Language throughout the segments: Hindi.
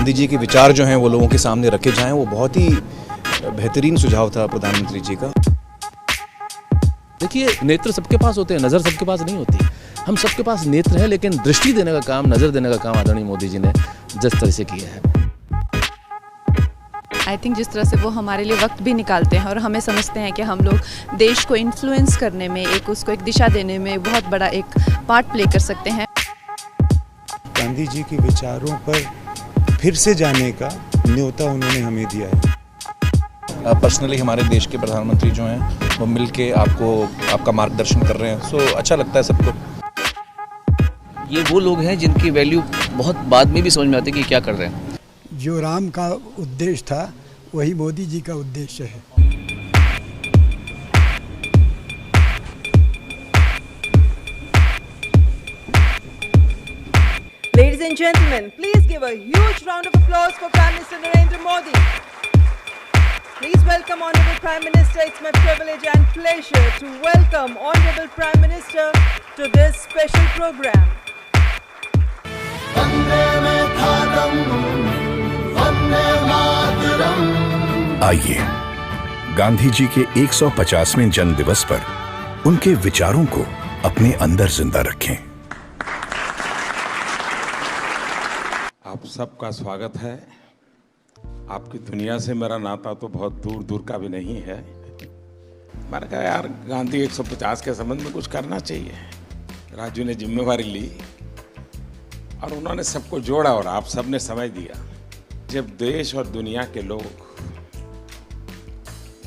गांधी जी के विचार जो हैं वो लोगों के सामने रखे जाएं, वो बहुत ही बेहतरीन सुझाव था प्रधानमंत्री जी का। देखिए, नेत्र सबके पास होते हैं, नज़र सबके पास नहीं होती। हम सबके पास नेत्र है, लेकिन दृष्टि देने का काम, नज़र देने का काम आदरणीय मोदी जी ने जिस तरह से किया है, आई थिंक जिस तरह से वो हमारे लिए वक्त भी निकालते हैं और हमें समझते हैं कि हम लोग देश को इन्फ्लुएंस करने में, उसको एक दिशा देने में बहुत बड़ा एक पार्ट प्ले कर सकते हैं। गांधी जी के विचारों पर फिर से जाने का न्योता उन्होंने हमें दिया है। पर्सनली हमारे देश के प्रधानमंत्री जो हैं वो मिल के आपका मार्गदर्शन कर रहे हैं, सो अच्छा लगता है सबको। ये वो लोग हैं जिनकी वैल्यू बहुत बाद में भी समझ में आती है कि क्या कर रहे हैं। जो राम का उद्देश्य था वही मोदी जी का उद्देश्य है। Ladies and gentlemen, please give a huge round of applause for Prime Minister Narendra Modi. Please welcome Honorable Prime Minister. It's my privilege and pleasure to welcome Honorable Prime Minister to this special program. आइए गांधी जी के 150वें जन्म दिवस पर उनके विचारों को अपने अंदर जिंदा रखें। आप सबका स्वागत है। आपकी दुनिया से मेरा नाता तो बहुत दूर दूर का भी नहीं है। मैंने कहा यार गांधी 150 के संबंध में कुछ करना चाहिए। राजू ने जिम्मेवारी ली और उन्होंने सबको जोड़ा और आप सबने समय दिया। जब देश और दुनिया के लोग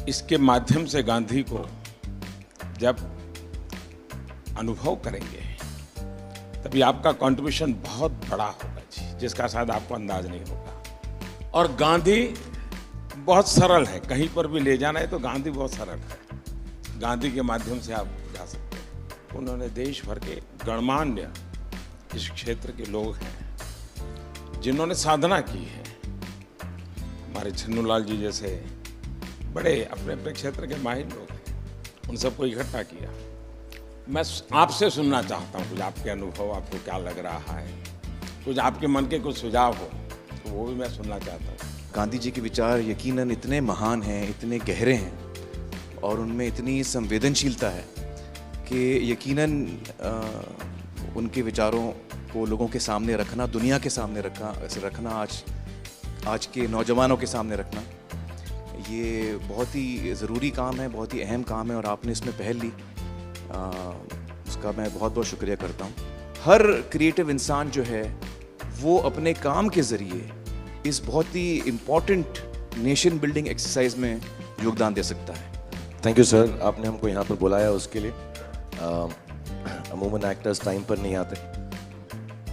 इसके माध्यम से गांधी को जब अनुभव करेंगे तभी आपका कंट्रीब्यूशन बहुत बड़ा होगा जी, जिसका शायद आपको अंदाज नहीं होगा। और गांधी बहुत सरल है, कहीं पर भी ले जाना है तो गांधी बहुत सरल है। गांधी के माध्यम से आप जा सकते हैं। उन्होंने देश भर के गणमान्य इस क्षेत्र के लोग हैं जिन्होंने साधना की है। हमारे छन्नूलाल जी जैसे बड़े अपने अपने क्षेत्र के माहिर लोग हैं, उन सबको इकट्ठा किया। मैं आपसे सुनना चाहता हूँ कुछ आपके अनुभव, आपको क्या लग रहा है, कुछ आपके मन के कुछ सुझाव हो तो वो भी मैं सुनना चाहता हूँ। गांधी जी के विचार यकीनन इतने महान हैं, इतने गहरे हैं और उनमें इतनी संवेदनशीलता है कि यकीनन उनके विचारों को लोगों के सामने रखना, दुनिया के सामने रखना, आज के नौजवानों के सामने रखना, ये बहुत ही ज़रूरी काम है, बहुत ही अहम काम है और आपने इसमें पहल ली, उसका मैं बहुत बहुत शुक्रिया करता हूँ। हर क्रिएटिव इंसान जो है वो अपने काम के ज़रिए इस बहुत ही इम्पॉर्टेंट नेशन बिल्डिंग एक्सरसाइज में योगदान दे सकता है। थैंक यू सर, आपने हमको यहाँ पर बुलाया उसके लिए। अमूमन एक्टर्स टाइम पर नहीं आते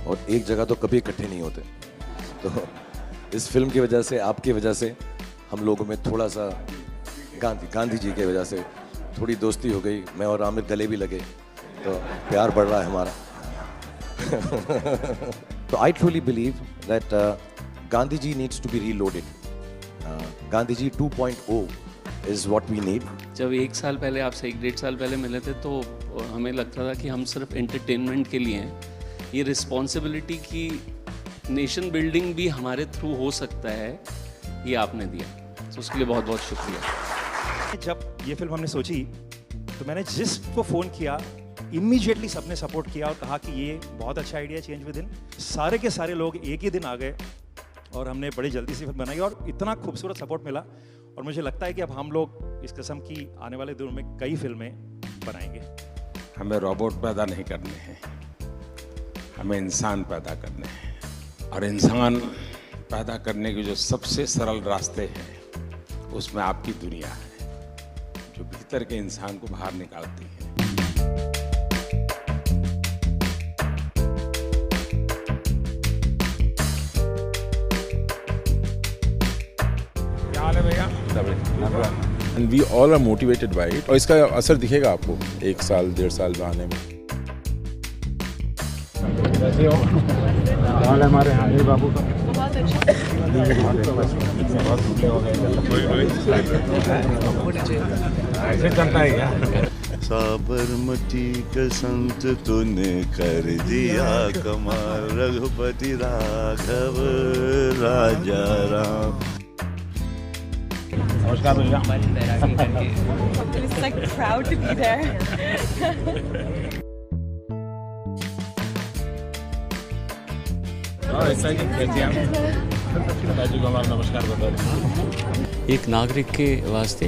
और एक जगह तो कभी इकट्ठे नहीं होते, तो इस फिल्म की वजह से, आपकी वजह से हम लोगों में थोड़ा सा गांधी जी की वजह से थोड़ी दोस्ती हो गई। मैं और आमिर गले भी लगे तो प्यार बढ़ रहा है हमारा। तो I truly believe that Gandhi ji needs to be reloaded. Gandhi ji 2.0 is what we need. जब 1 साल पहले आपसे 1-1.5 साल पहले मिले थे तो हमें लगता था कि हम सिर्फ एंटरटेनमेंट के लिए हैं। ये रिस्पॉन्सिबिलिटी की नेशन बिल्डिंग भी हमारे थ्रू हो सकता है, ये आपने दिया, तो उसके लिए बहुत बहुत शुक्रिया। जब ये फिल्म हमने सोची तो मैंने जिसको फ़ोन किया इमीडिएटली सबने सपोर्ट किया और कहा कि ये बहुत अच्छा आइडिया, चेंज विद इन। सारे के सारे लोग एक ही दिन आ गए और हमने बड़ी जल्दी से फिल्म बनाई और इतना खूबसूरत सपोर्ट मिला। और मुझे लगता है कि अब हम लोग इस किस्म की आने वाले दिनों में कई फिल्में बनाएंगे। हमें रोबोट पैदा नहीं करने हैं, हमें इंसान पैदा करने हैं। और इंसान पैदा करने के जो सबसे सरल रास्ते हैं उसमें आपकी दुनिया है, जो भीतर के इंसान को बाहर निकालती है। क्या हाल है भैया? And we all are motivated by it. और इसका असर दिखेगा आपको 1 साल 1.5 साल में आने में। कैसे हो? हाल हमारे हाजिर बाबू का बहुत अच्छा। ऐसे चलता है क्या? साबरमती का संत तूने कर दिया कमाल, रघुपति राघव राजा राम। नमस्कार भैया। It's like proud to be there. नमस्कार बता। एक नागरिक के वास्ते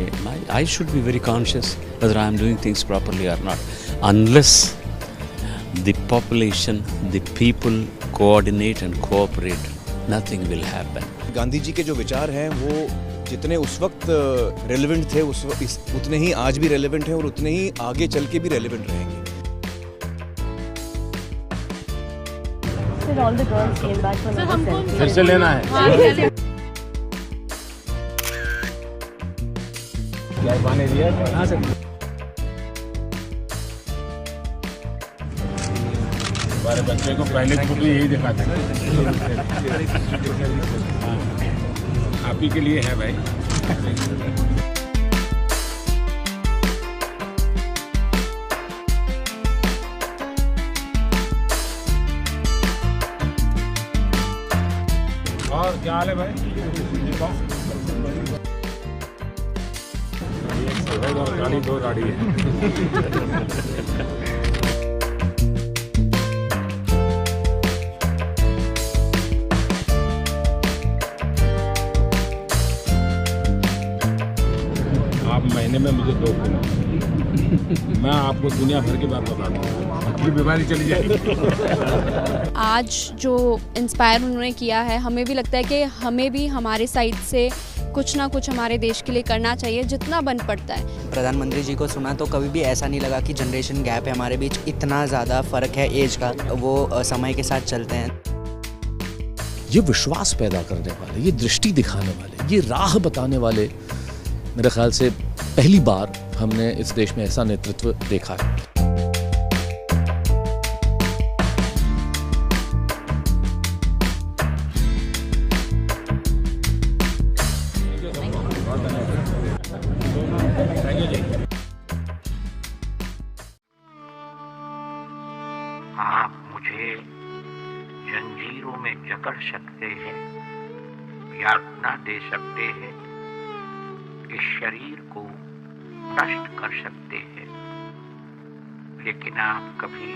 I should be very conscious whether I am doing things properly or not. Unless the population, the people coordinate and cooperate, nothing will happen. Gandhi ji के जो विचार हैं वो जितने उस वक्त रेलेवेंट थे उतने ही आज भी रेलेवेंट हैं और उतने ही आगे चल के भी रेलेवेंट रहेंगे। All the girls came back from the selfie. फिर से लेना है। क्या पानी दिया? हाँ सर। हमारे बच्चे को पहले बुक में यही दिखाते हैं। आप ही के लिए है भाई। और क्या हाल है भाई? गाड़ी दो गाड़ी है। आप महीने में मुझे 2 मैं आपको दुनिया भर की बात बताता हूँ, अपनी बीमारी चली जाएगी। आज जो इंस्पायर उन्होंने किया है, हमें भी लगता है कि हमें भी हमारे साइड से कुछ ना कुछ हमारे देश के लिए करना चाहिए जितना बन पड़ता है। प्रधानमंत्री जी को सुना तो कभी भी ऐसा नहीं लगा कि जनरेशन गैप है हमारे बीच, इतना ज़्यादा फ़र्क है एज का, वो समय के साथ चलते हैं। ये विश्वास पैदा करने वाले, ये दृष्टि दिखाने वाले, ये राह बताने वाले, मेरे ख्याल से पहली बार हमने इस देश में ऐसा नेतृत्व देखा है। आप मुझे जंजीरों में जकड़ सकते हैं, यातना दे सकते हैं, इस शरीर को नष्ट कर सकते हैं, लेकिन आप कभी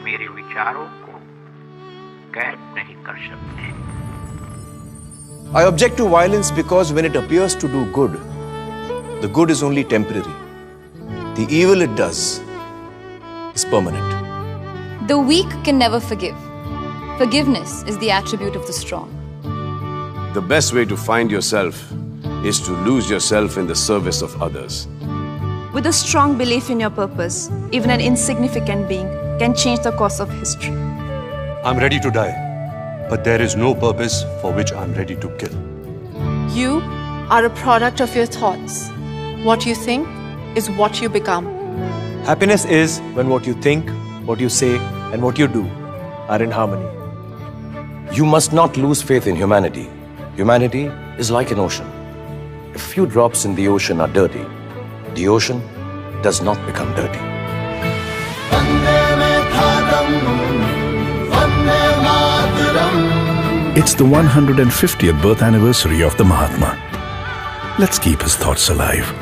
मेरे विचारों को कैद नहीं कर सकते। I object to violence because when it appears to do good, the good is only temporary. The evil it does is permanent. The weak can never forgive. Forgiveness is the attribute of the strong. The best way to find yourself is to lose yourself in the service of others. With a strong belief in your purpose, even an insignificant being can change the course of history. I'm ready to die, but there is no purpose for which I'm ready to kill. You are a product of your thoughts. What you think is what you become. Happiness is when what you think, what you say, and what you do are in harmony. You must not lose faith in humanity. Humanity is like an ocean. If few drops in the ocean are dirty, the ocean does not become dirty. It's the 150th birth anniversary of the Mahatma. Let's keep his thoughts alive.